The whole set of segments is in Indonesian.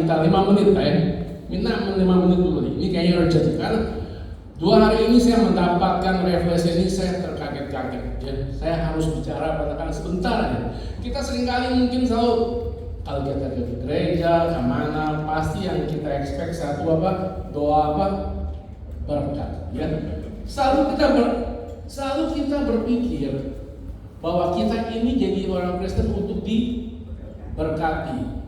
minta 5 menit ya. Minta 5 menit dulu nih. Ini kayaknya urgent karena 2 hari ini saya mendapatkan refleksi ini, saya terkaget-kaget ya. Saya harus bicara katakan sebentar ya. Kita seringkali mungkin selalu kalau kita ke gereja, kemana, pasti yang kita expect satu apa? Doa apa? Berkat ya. Selalu kita berpikir bahwa kita ini jadi orang Kristen untuk diberkati.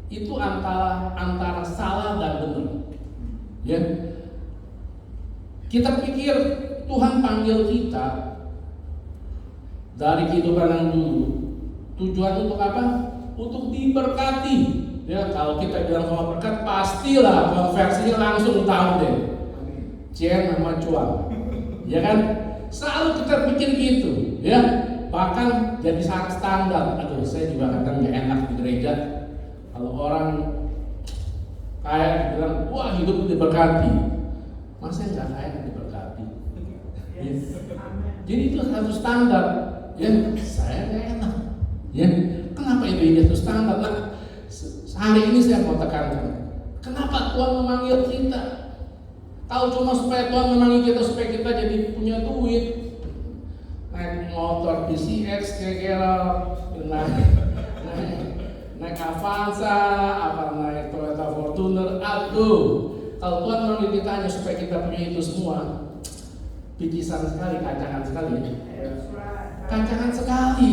Itu antara salah dan benar. Ya. Kita pikir Tuhan panggil kita dari kehidupan yang dulu. Tujuan untuk apa? Untuk diberkati. Ya, kalau kita bilang sama berkat, pastilah konversinya langsung tahu deh. Cien sama cuan. Ya kan? Selalu kita pikir gitu, ya. Bahkan jadi sangat standar. Aduh, saya juga kadang nggak enak di gereja. Kalau orang kayak bilang, wah hidup diberkati, masa nggak kayak diberkati? Yes. Jadi itu satu standar. Ya, saya nggak enak. Ya, kenapa itu standar? Nah, hari ini saya mau tekankan, kenapa Tuhan memanggil kita? Kalau cuma supaya Tuhan memanggil kita supaya kita jadi punya duit, naik motor PCX kira-kira, naik Avanza, apa naik Toyota Fortuner, aduh. Kalau Tuhan memanggil kita hanya supaya kita punya itu semua, pikisan sekali, kancangan sekali. Kancangan sekali.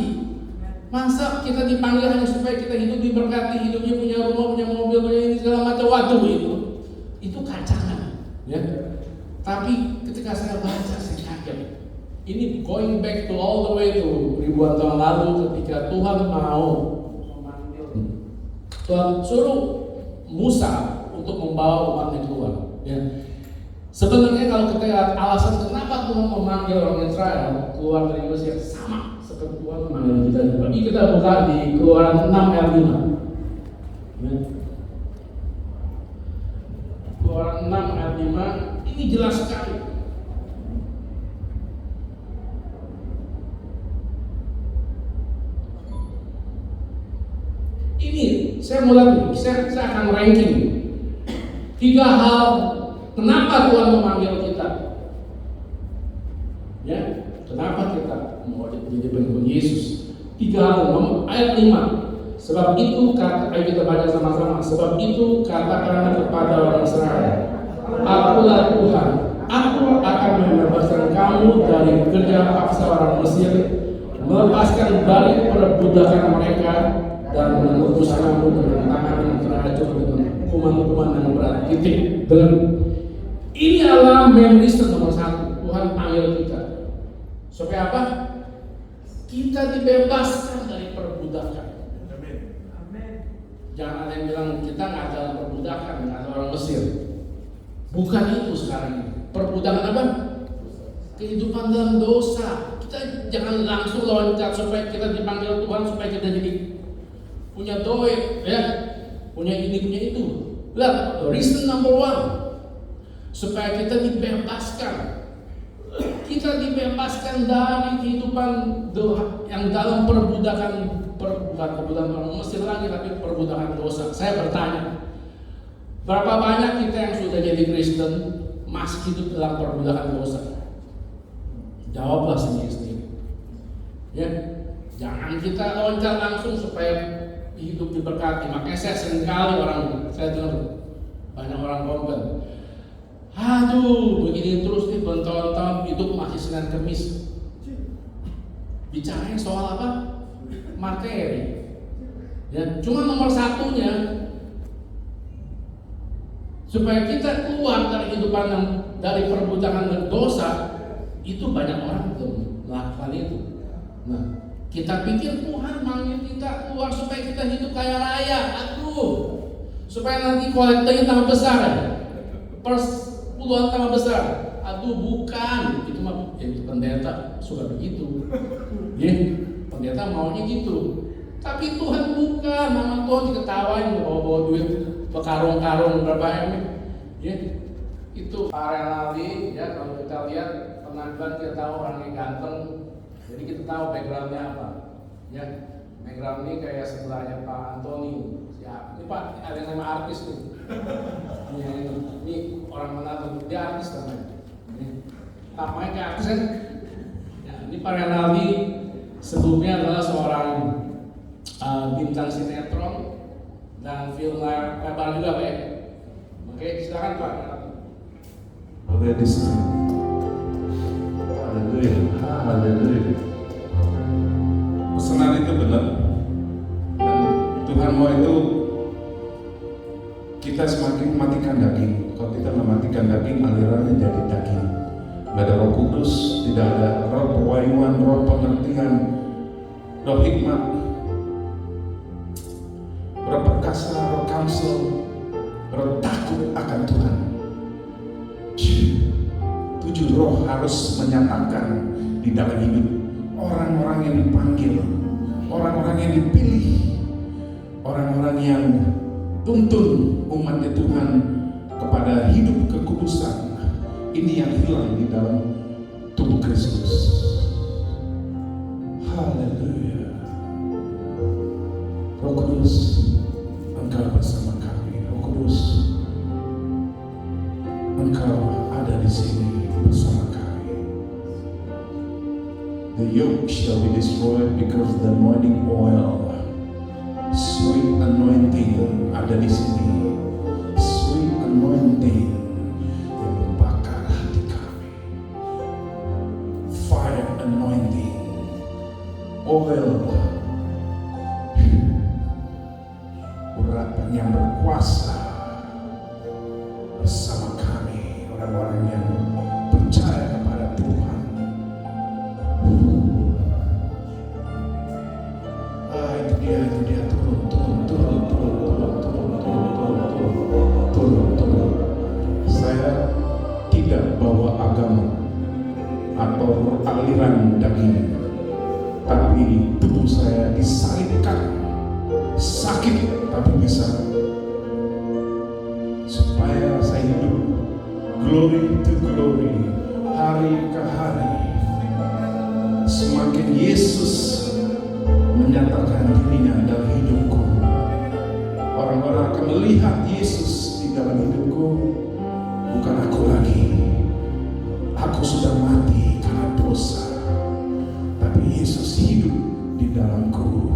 Masa kita dipanggil hanya supaya kita hidup diberkati, hidupnya punya rumah, punya mobil, punya ini segala macam, waduh itu kancangan. Ya. Tapi ketika saya baca saya kaget. Ini going back to all the way to ribuan tahun lalu ketika Tuhan mau memanggil. Tuhan suruh Musa untuk membawa umatnya keluar. Ya. Sebenarnya kalau kita lihat alasan kenapa Tuhan memanggil orang Israel keluar dari Mesir sama seperti Tuhan memanggil kita juga. Ini kita buka di Keluaran 6 ayat 5. Ya. Keluaran 6 ayat 5 ini jelas sekali. Ini saya mulai, saya akan ranking 3 hal kenapa Tuhan memanggil kita. Ya, kenapa kita mau jadi pengikut Yesus? 3 hal. Ayat 5. Sebab itu kata, ayo kita baca sama-sama. Sebab itu katakanlah kepada orang Israel, Akulah Tuhan, aku akan membebaskan kamu dari kerja paksa orang Mesir, melepaskan balik perbudakan mereka, dan menebus kamu dengan tangan yang teracun dengan hukuman-hukuman yang berat. Titik. Dengan ini adalah main reason nomor 1. Tuhan panggil kita supaya apa? Kita dibebaskan dari perbudakan. Jangan ada yang bilang kita nggak ada perbudakan, nggak ada orang Mesir. Bukan itu sekarang ini. Perbudakan apa? Kehidupan dalam dosa. Kita jangan langsung loncat supaya kita dipanggil Tuhan supaya kita jadi punya duit, ya, punya ini punya itu. Lihat, reason number 1 supaya kita dibebaskan. Kita dibebaskan dari kehidupan yang dalam perbudakan. Bukan perbudakan orang Mesir lagi, tapi perbudakan dosa. Saya bertanya, berapa banyak kita yang sudah jadi Kristen masih hidup dalam perbudakan dosa? Jawablah sendiri-sendiri. Ya, jangan kita loncat langsung supaya hidup diberkati. Makanya saya seringkali saya dengar banyak orang komplain, aduh begini terus nih bertahun-tahun hidup masih Senin Kemis. Bicaranya soal apa? Materi. Ya, cuma nomor 1-nya supaya kita keluar dari kehidupan yang dari perbudakan dan dosa, itu banyak orang belum melakukan itu. Nah, kita pikir Tuhan manggil kita keluar supaya kita hidup kaya raya, supaya nanti kolektornya tambah besar, persepuluhan tambah besar. Bukan, itu mah itu pendeta suka begitu. Ya. Pendeta maunya gitu, tapi Tuhan bukan. Nama Tuhan diketawain bawa duit berkarung-karung berapa M, ya itu Pak Renaldi. Ya, kalau kita lihat penampilan kita tahu orangnya ganteng, jadi kita tahu backgroundnya apa. Ya, background ini kayak sebelahnya Pak Antoni, si Ya, ini Pak, ada yang nama artis nih. Ini orang mana tuh? Dia artis namanya. Namanya kayak artis kan? Ya, ini Pak Renaldi sebelumnya adalah seorang bintang sinetron dan film lebar juga, Pak ya. Oke, silakan Pak. Boleh di sini. Haleluya, haleluya. Pesanan itu benar. Dan Tuhan mau itu kita semakin mematikan daging. Kalau kita mematikan daging, alirannya jadi daging. Tidak ada Roh Kudus, tidak ada roh pewahyuan, roh pengertian, roh hikmat, roh perkasa, roh counsel, roh takut akan Tuhan. 7 roh harus menyatakan di dalam hidup orang-orang yang dipanggil, orang-orang yang dipilih, orang-orang yang tuntun umatnya Tuhan kepada hidup kekudusan. Ini yang hilang di dalam tubuh Kristus. Haleluya. Roh Kudus, Engkau bersama kami. Roh Kudus, Engkau ada di sini bersama kami. The yoke shall be destroyed because the anointing oil, sweet anointing ada di sini. Sweet anointing yang membakar hati kami. Fire anointing, oil, urapan yang berkuasa bersama kami, orang-orang yang percaya kepada Tuhan. Itu dia turun. Saya tidak bawa agama atau aliran daging, tapi tubuh saya disalibkan, sakit tapi bisa, supaya saya hidup glory to glory, hari ke hari. Semakin Yesus menyatakan dirinya dalam hidupku, orang-orang akan melihat Yesus di dalam hidupku. Bukan aku lagi, aku sudah mati karena dosa, tapi Yesus hidup di dalamku.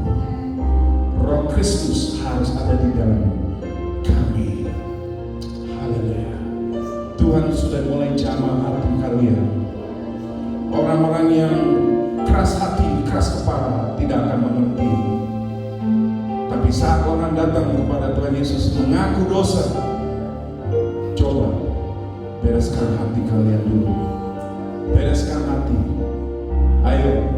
Roh Kristus harus ada di dalam kami. Haleluya. Tuhan sudah mulai jamah hati kalian. Orang-orang yang keras hati, keras kepala tidak akan mengerti. Tapi saat orang datang kepada Tuhan Yesus mengaku dosa, coba bereskan hati kalian dulu. Bereskan hati. Ayo,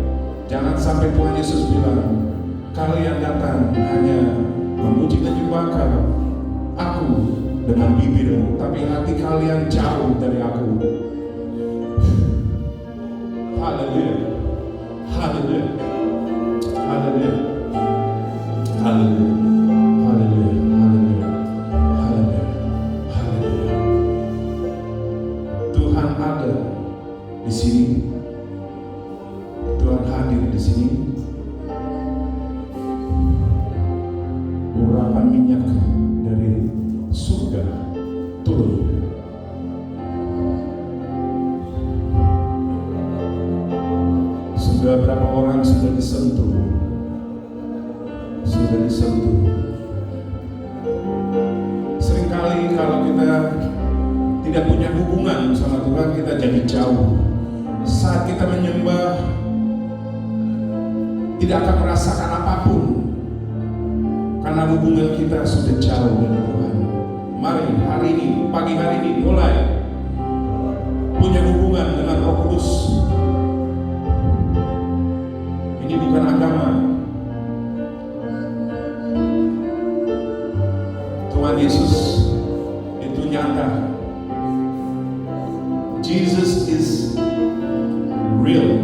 jangan sampai Tuhan Yesus bilang, kalian datang hanya memuji dan menyembahkan aku dengan bibir, tapi hati kalian jauh dari aku. Haleluya. Haleluya. Haleluya. Haleluya. Haleluya. Haleluya. Haleluya. Haleluya. Tuhan ada di sini. Tuhan hadir di sini. Urapan minyak dari surga turun. Sudah berapa orang sudah disentuh? Sudah disentuh. Seringkali kalau kita tidak punya hubungan sama Tuhan, kita jadi jauh. Saat kita menyembah, tidak akan merasakan apapun, karena hubungan kita sudah jauh dari Tuhan. Mari hari ini, pagi hari ini mulai punya hubungan dengan Roh Kudus. Ini bukan agama. Tuhan Yesus itu nyata. Jesus is real.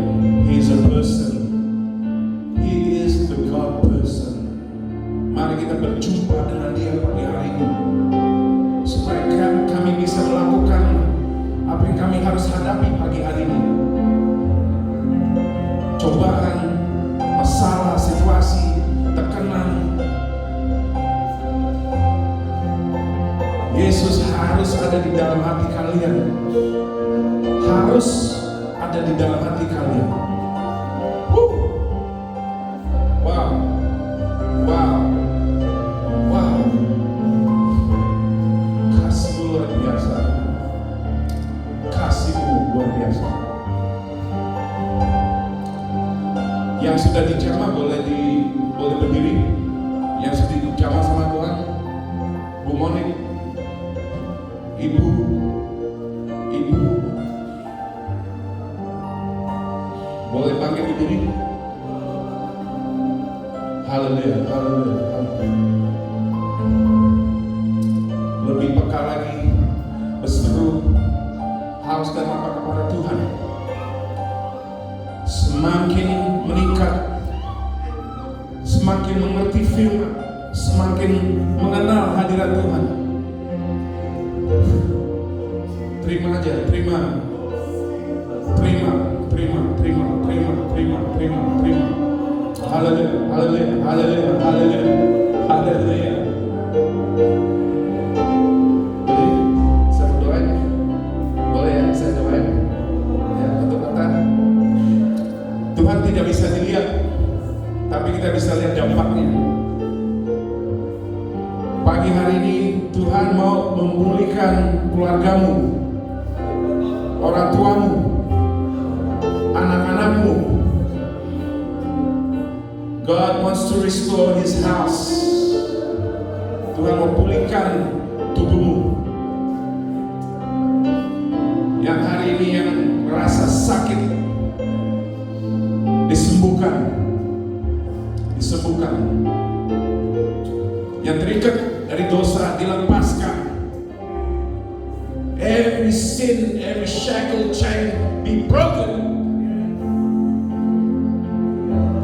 He is a person. He is the God person. Mari kita berjumpa dengan Dia pada hari ini, supaya kami bisa melakukan apa yang kami harus hadapi pagi hari ini. Cobaan, masalah, situasi, tekanan, Yesus harus ada di dalam hati kalian. Harus ada di dalam hati kalian. Wow. Wow. Wow. Kasih luar biasa. Kasihmu luar biasa. Yang sudah dijamah boleh berdiri. Yang sudah dijamah sama Tuhan, Bu Monik, Ibu, boleh bangkit berdiri. Haleluya, haleluya, haleluya. Lebih peka lagi, berseru, hauskan apa kepada Tuhan. Semakin meningkat, semakin mengerti firman, semakin mengenal hadirat Tuhan. Terima aja, terima. Haleluya, haleluya, haleluya, haleluya, haleluya. Jadi, saya berdoain. Boleh ya, saya doain. Ya, untuk kita. Tuhan tidak bisa dilihat, tapi kita bisa lihat dampaknya. Pagi hari ini Tuhan mau memulihkan keluargamu, orang tuamu, anak-anakmu. God wants to restore His house. Tuhan mau pulihkan tubuhmu. Yang hari ini yang merasa sakit, disembuhkan. Yang terikat dari dosa dilepaskan. Every sin, every shackle, chain be broken.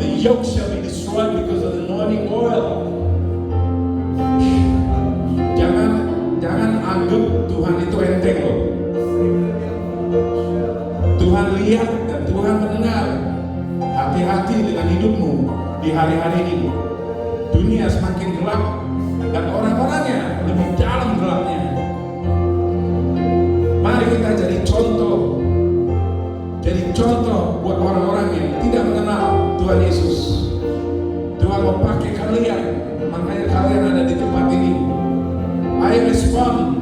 The yoke shall be destroyed because of the anointing oil. Jangan anggap Tuhan itu enteng loh. Tuhan lihat dan Tuhan mendengar. Hati-hati dengan hidupmu di hari-hari ini. Dunia semakin gelap dan orang-orangnya lebih dalam gelapnya. Mari kita jadi contoh buat orang-orang yang tidak mengenal Tuhan Yesus. Tuhan mau pakai kalian, makanya kalian ada di tempat ini. Ayo respon.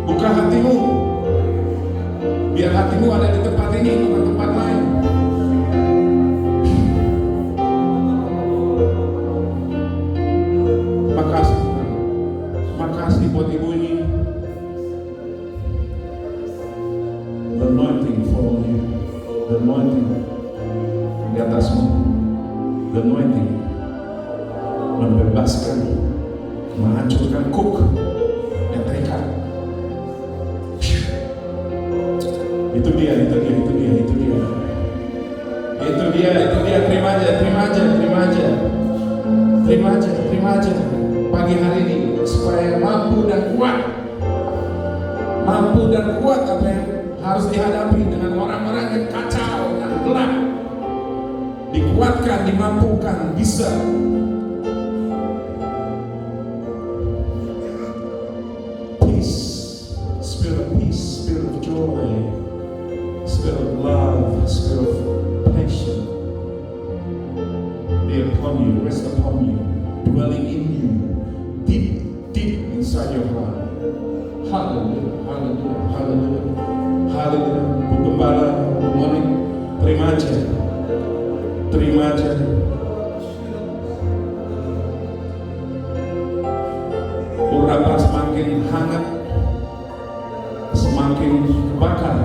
Buka hatimu, biar hatimu ada di tempat ini, bukan tempat lain. Makasih Tuhan, makasih buat ibu ini. The anointing follow you, the anointing di atasmu, the anointing membebaskan, menghancurkan kuk yang terikat. Itu dia. Terima aja pagi hari ini supaya mampu dan kuat apa yang harus dihadapi dengan orang-orang yang kacau dan gelap. Dikuatkan, dimampukan, bisa. Peace, spirit of joy, spirit of love, spirit of patience be upon you, rest upon you, dwelling in you, deep inside your heart. Hallelujah, hallelujah, hallelujah, hallelujah. Bu Gembala, Bu Monik, terima aja. Urapa semakin hangat, semakin kebakar.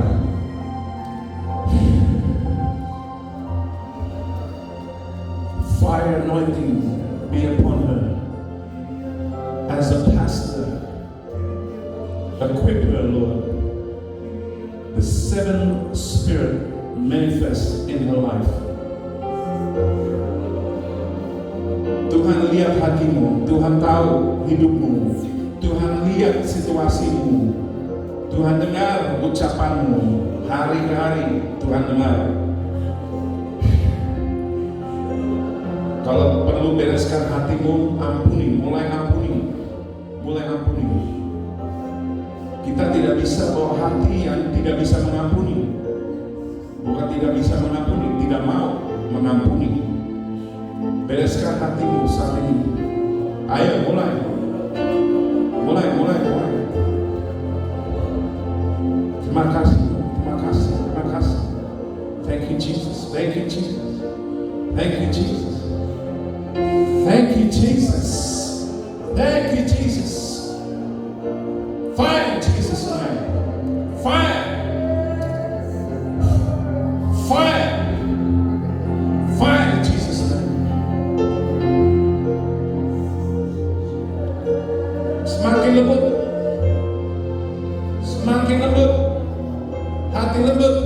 Fire anointing be upon her as a pastor. Equip her, Lord. The seven spirit manifest in her life. Tuhan lihat hatimu, Tuhan tahu hidupmu, Tuhan lihat situasimu, Tuhan dengar ucapanmu, hari ke hari Tuhan dengar. Kalau perlu bereskan hatimu, ampuni, mulai ampuni. Kita tidak bisa bawa hati yang tidak bisa mengampuni. Bukan tidak bisa mengampuni, tidak mau mengampuni. Bereskan hatimu saat ini. Ayo mulai. Terima kasih. Thank you Jesus. Thank you Jesus. Fire in Jesus' name. Fire in Jesus' name. Semakin lembut, hati lembut,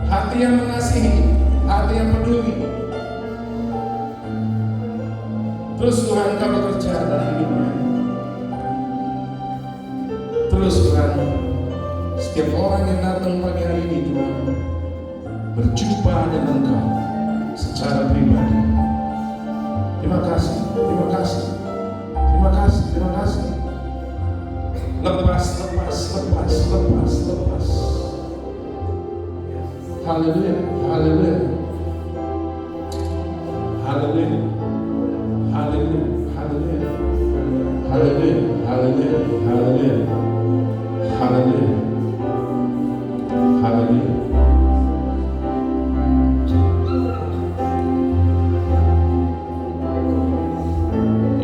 hati yang mengasihi, hati yang peduli. Terus Tuhan kau bekerja dalam hidupnya. Terus Tuhan, setiap orang yang datang pagi hari ini Tuhan, berjumpa dengan Engkau secara pribadi. Terima kasih. Lepas. Haleluya.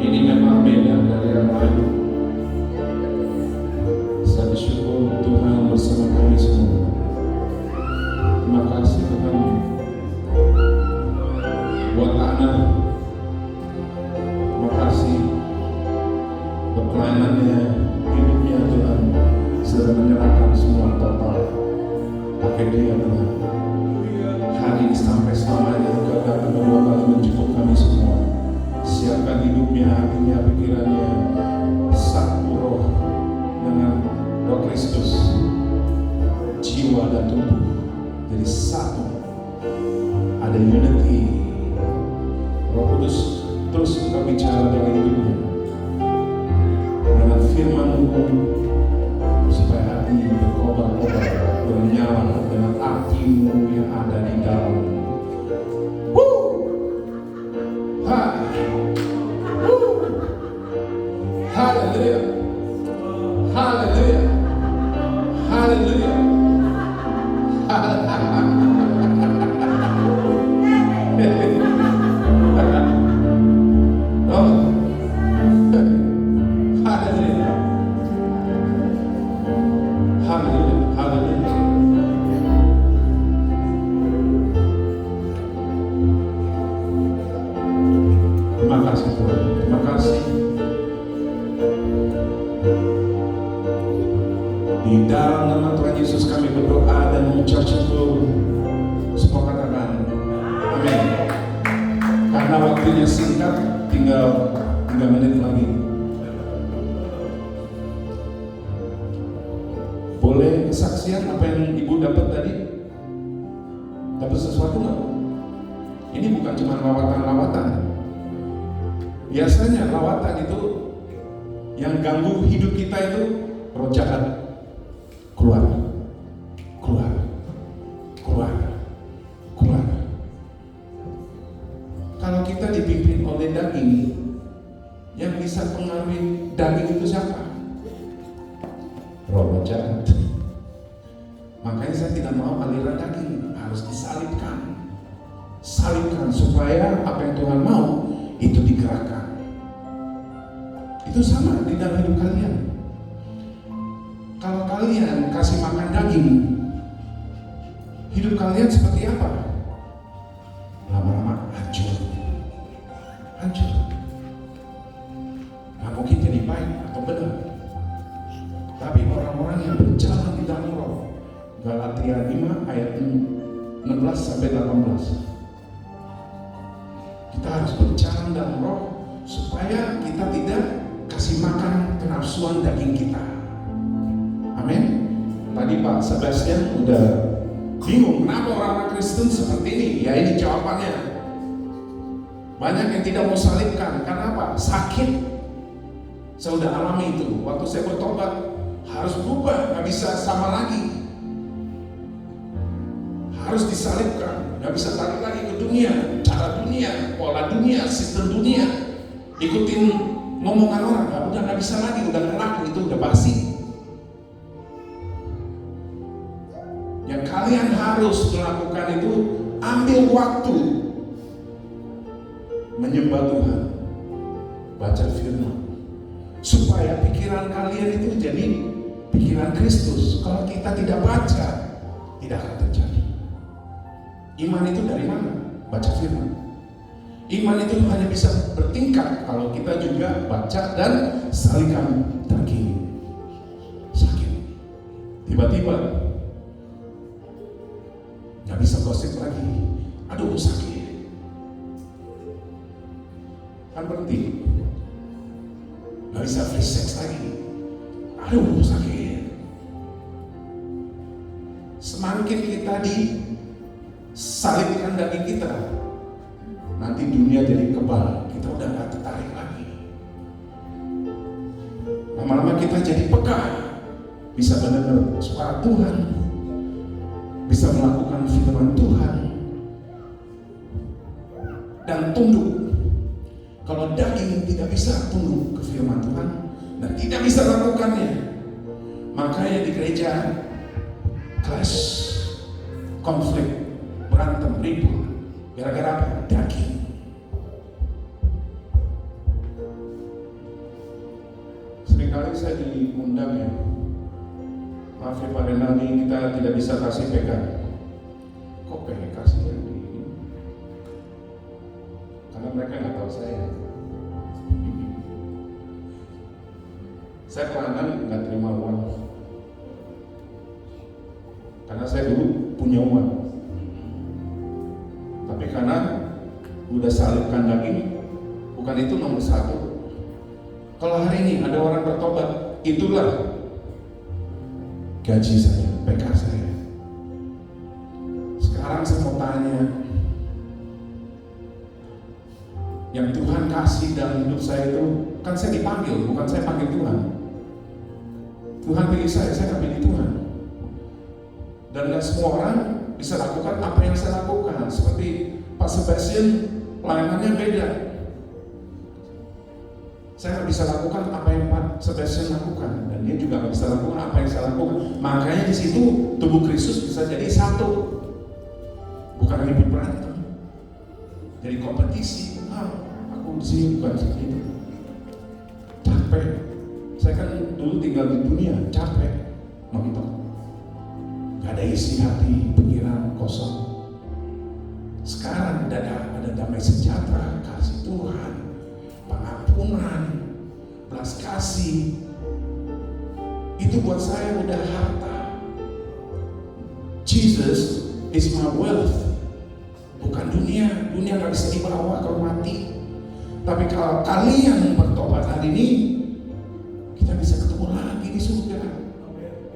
Ini memang beda dari yang lain. Saya bersyukur Tuhan bersama kami semua. Terima kasih Tuhan buat anak. Terima kasih buat pelayanannya, hidupnya Tuhan sudah menyerahkan semua total pakai dia Tuhan. Hari ini sampai selamanya Engkau akan kedua kali mencukup kami semua. Siapkan hidupnya, hatinya, pikirannya, satu roh dengan Roh Kristus, jiwa dan tubuh jadi satu. Ada unity. Roh Kudus terus Engkau bicara dalam hidupnya dengan firman-Mu, supaya hati berkobar-kobar, bernyala dengan api-Mu yang ada di dalam. Haleluya. Terima kasih Tuhan. Terima kasih. Di dalam nama Tuhan Yesus kami berdoa dan mengucap syukur. Semua katakan amin. Karena waktunya singkat, tinggal 3 menit lagi. Boleh kesaksian apa yang Ibu dapat tadi? Dapat sesuatu nggak? Ini bukan cuma lawatan-lawatan. Biasanya lawatan itu yang ganggu hidup kita itu roh jahat. Keluar. Kalau kita dipimpin oleh daging, yang bisa pengaruhi daging itu siapa? Roh jahat. Makanya saya tidak mau aliran daging, harus disalibkan. Salibkan supaya apa yang Tuhan mau itu digerakkan. Itu sama di dalam hidup kalian. Kalau kalian kasih makan daging, hidup kalian seperti apa? Lama-lama hancur. Nah, mungkin jadi baik atau benar. Tapi orang-orang yang berjalan di dalam roh, Galatia 5 ayat 16 sampai 18. Kita harus berjalan dalam roh supaya kita tidak kasih makan kenafsuan daging kita. Amin. Tadi Pak Sebastian udah bingung kenapa orang-orang Kristen seperti ini. Ya ini jawabannya. Banyak yang tidak mau salibkan. Karena apa? Sakit. Saya sudah alami itu. Waktu saya bertobat, harus berubah, nggak bisa sama lagi. Harus disalibkan, nggak bisa tarik lagi ke dunia, cara dunia, pola dunia, sistem dunia, ikutin ngomongan orang. Nggak bisa lagi, udah ngelaku, itu udah basi. Yang kalian harus melakukan itu, ambil waktu menyembah Tuhan, baca firman, supaya pikiran kalian itu jadi pikiran Kristus. Kalau kita tidak baca, tidak akan terjadi. Iman itu dari mana? Baca firman. Iman itu hanya bisa bertingkat kalau kita juga baca dan salihkan daging. Sakit. Tiba-tiba nggak bisa gosip lagi. Aduh, sakit. Kan berhenti. Nggak bisa free sex lagi. Aduh, sakit. Semakin kita disalibkan daging kita, nanti dunia jadi kebal. Kita udah nggak tertarik lagi. Lama-lama kita jadi peka, bisa benar-benar suara Tuhan, bisa melakukan firman Tuhan, dan tunduk. Kalau daging tidak bisa tunduk ke firman Tuhan dan tidak bisa lakukannya, makanya di gereja clash, konflik, berantem, ribut, gara-gara apa? Daging. Seringkali saya diundang ya, maaf ya Pak Renaldi, kita tidak bisa kasih PK. Kok PK sih yang di ini? Karena mereka nggak tahu saya. Saya pelanggan nggak terima uang, karena saya dulu punya uang. Tapi karena udah salibkan daging, bukan itu nomor satu. Kalau hari ini ada orang bertobat, itulah gaji saya, PK saya. Sekarang saya mau tanya, yang Tuhan kasih dalam hidup saya itu, kan saya dipanggil, bukan saya panggil Tuhan. Tuhan pilih saya nggak pilih Tuhan. Dan nggak semua orang bisa lakukan apa yang saya lakukan. Seperti Pak Sebastian, pelayanannya beda. Saya nggak bisa lakukan apa yang Pak Sebastian lakukan, dan dia juga nggak bisa lakukan apa yang saya lakukan. Makanya di situ tubuh Kristus bisa jadi satu, bukan ribut berantem, jadi kompetisi. Aku di sini bukan seperti itu. Capek. Saya kan dulu tinggal di dunia, capek, mentok. Gak ada isi hati, pikiran kosong. Sekarang ada damai sejahtera, kasih Tuhan, pengampunan, belas kasih. Itu buat saya udah harta. Jesus is my wealth. Bukan dunia. Dunia gak bisa dibawa kalau mati. Tapi kalau kalian bertobat hari ini, kita bisa ketemu lagi di surga.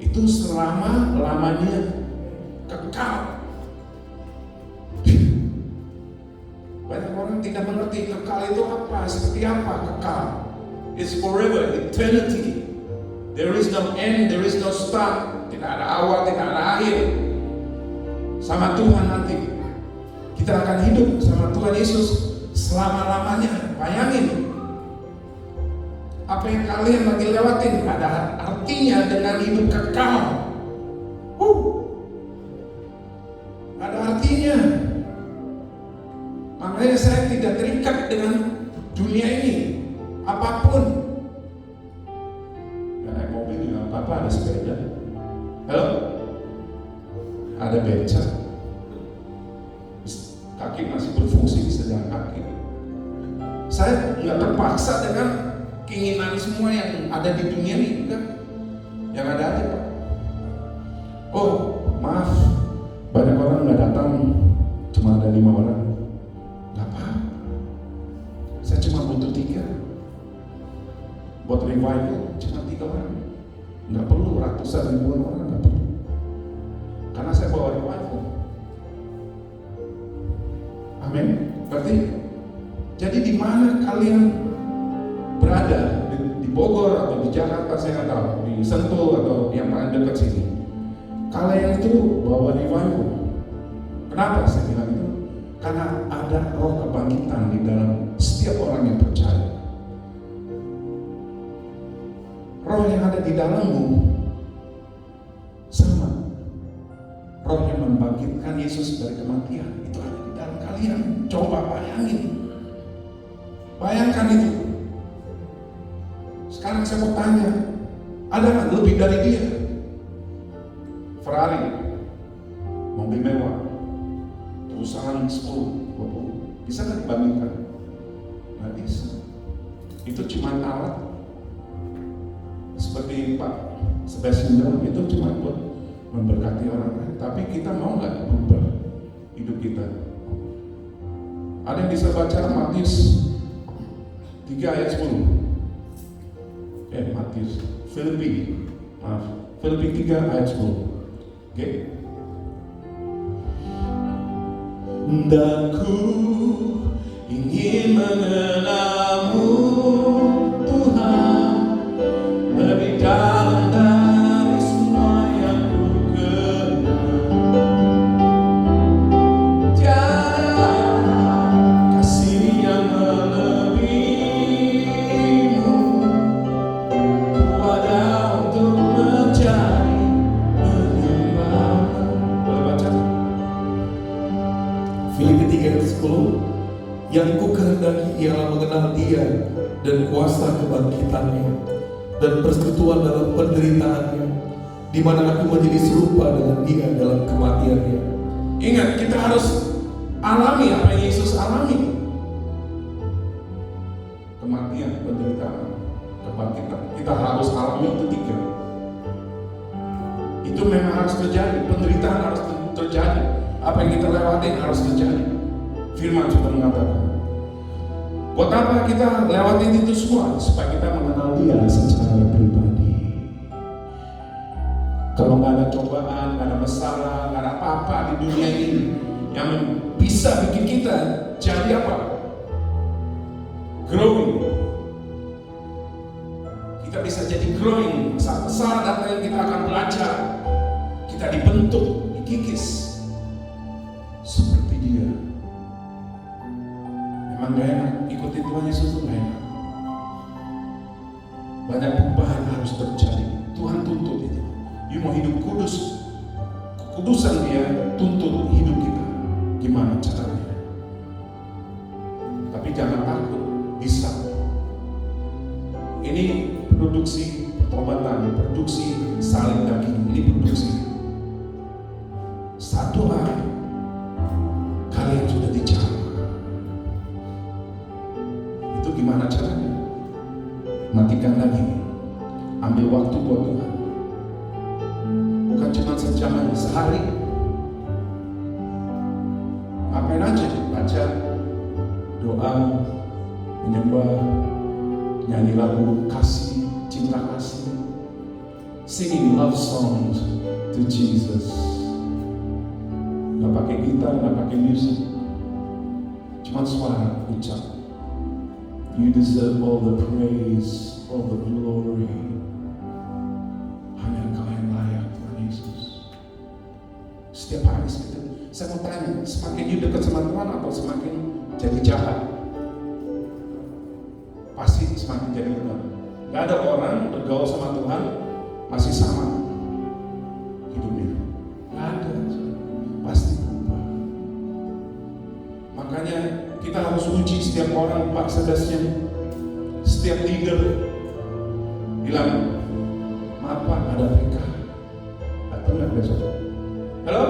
Itu selama-lamanya kekal. Banyak orang tidak mengerti kekal itu apa, seperti apa kekal. It's forever, eternity. There is no end, there is no start. Tidak ada awal, tidak ada akhir. Sama Tuhan nanti. Kita akan hidup sama Tuhan Yesus selama-lamanya. Bayangin. Apa yang kalian lagi lewatin ada artinya dengan hidup kekal. Ada artinya. Makanya saya tidak terikat dengan dunia ini. Apapun. Gak naik mobil juga apa-apa, ada sepeda. Halo? Ada beca. Kaki masih berfungsi, bisa jalan kaki. Saya nggak terpaksa dengan keinginan semua yang ada di dunia ini, enggak. Yang ada aja Pak. Oh maaf, banyak orang nggak datang, cuma ada 5 orang. Nggak apa. Saya cuma butuh 3. Buat revival cuma 3 orang. Nggak perlu ratusan ribuan orang, nggak perlu. Karena saya bawa revival. Amin. Berarti Jadi di mana kalian berada, di Bogor atau di Jakarta, saya nggak tahu, di Sentul atau yang paling dekat sini, kalian itu bawa revival. Kenapa saya bilang itu? Karena ada roh kebangkitan di dalam setiap orang yang percaya. Roh yang ada di dalammu sama roh yang membangkitkan Yesus dari kematian itu ada di dalam kalian. Coba bayangkan itu. Sekarang saya mau tanya, ada nggak lebih dari dia? Ferrari, mobil mewah, perusahaan 10, 20, bisa nggak dibandingkan? Nggak bisa. Itu cuma alat. Seperti Pak Sebastian bilang, itu cuma buat memberkati orang lain. Tapi kita mau nggak berubah hidup kita? Ada yang bisa baca Matius 3 ayat 10? Matius, Filipi 3 ayat 10. Oke? Dan ku ingin mengenalmu Tuhan lebih dalam dari semua yang ku kenal. Tiada kasih yang melebihimu, kuada untuk mencari penyembahmu. Boleh baca? Filipi 3 ayat 10. Yang ku kehendaki ialah mengenal Dia dan kuasa kebangkitannya dan persekutuan dalam penderitaannya, di mana aku menjadi serupa dengan Dia dalam kematiannya. Ingat, kita harus alami apa yang Yesus alami. Kematian, penderitaan, kebangkitan. Kita harus alami itu 3. Itu memang harus terjadi. Penderitaan harus terjadi. Apa yang kita lewatin harus terjadi. Firman sudah mengatakan. Buat apa kita lewatin itu semua? Supaya kita mengenal Dia secara pribadi. Kalau nggak ada cobaan, nggak ada masalah, nggak ada apa-apa di dunia ini yang bisa bikin kita jadi apa? Growing. Kita bisa jadi growing. Saat besar datang kita akan belajar. Kita dibentuk, dikikis seperti Dia. Memang gak enak, ikutin Tuhan Yesus itu gak enak. Banyak perubahan harus terjadi. Tuhan tuntut itu. You mau hidup kudus, kekudusan Dia tuntut hidup kita. Gimana caranya? Tapi jangan takut, bisa. Ini produksi pertobatan, produksi salib daging. Ini produksi. Satu hari kalian sudah dijamah. Itu gimana caranya? Matikan lagi, ambil waktu buat Tuhan. Bukan cuma sejam, sehari. Ngapain aja? Baca, doa, menyembah, nyanyi lagu kasih, cinta kasih, singing love songs to Jesus. Nggak pakai gitar, nggak pakai musik, cuma suara ucap. You deserve all the praise, all the glory. Hanya Engkau yang layak, Tuhan Yesus. Setiap hari seperti, saya mau tanya, semakin you dekat sama Tuhan atau semakin jadi jahat? Pasti semakin jadi benar. Gak ada orang bergaul sama Tuhan masih sama hidupnya. Gak ada, pasti berubah. Makanya kita harus uji setiap orang, Pak Sebastian, setiap leader bilang, maaf Pak, ada PK, datang nggak besok? Halo?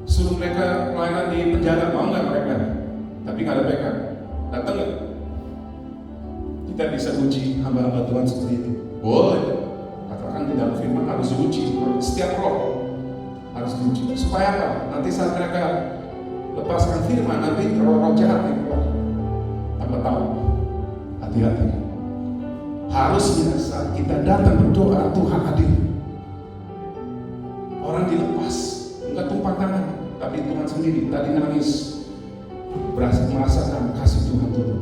Suruh mereka pelayanan di penjara, mau nggak mereka? Tapi nggak ada PK, datang nggak? Kita bisa uji hamba-hamba Tuhan seperti itu. Boleh. Katakan di dalam firman harus diuji. Setiap roh harus diuji. Supaya apa? Nanti saat mereka lepaskan firman, nanti roh-roh jahat yang keluar. Tanpa tahu. Hati-hati. Harusnya saat kita datang berdoa, Tuhan hadir. Orang dilepas, enggak tumpang tangan, tapi Tuhan sendiri. Tadi nangis, merasakan kasih Tuhan turun.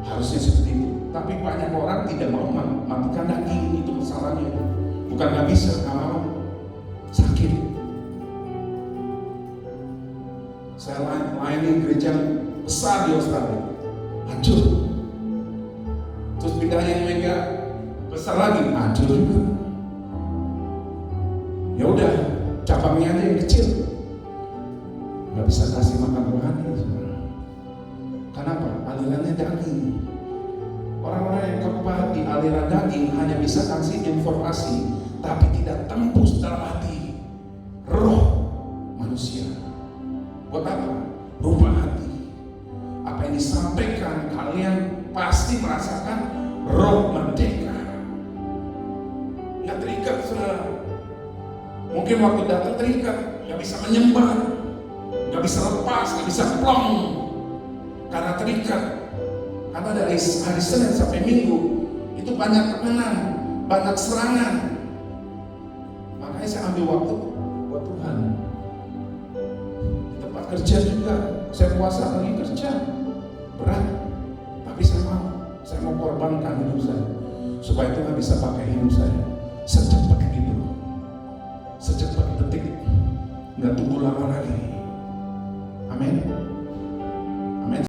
Harusnya seperti itu. Tapi banyak orang tidak mau matikan daging, itu masalahnya. Bukan nggak bisa, nggak mau, sakit. Saya layani gereja besar di Australia, hancur. Terus pindah yang mega besar lagi, hancur juga. Ya udah, cabangnya aja yang kecil, nggak bisa kasih makan rohani. Kenapa? Alirannya daging. Orang-orang yang keempat di aliran daging hanya bisa kasih informasi, tapi tidak tembus dalam hati roh manusia. Buat apa? Rubah hati. Apa yang disampaikan kalian pasti merasakan roh merdeka. Nggak terikat, saudara. Mungkin waktu datang terikat, nggak bisa menyembah, nggak bisa lepas, nggak bisa plong, karena terikat. Karena dari hari Senin sampai Minggu itu banyak tekanan, banyak serangan. Makanya saya ambil waktu buat Tuhan. Di tempat kerja juga, saya puasa lagi kerja berat, tapi saya mau korbankan hidup saya supaya Tuhan bisa pakai hidup saya.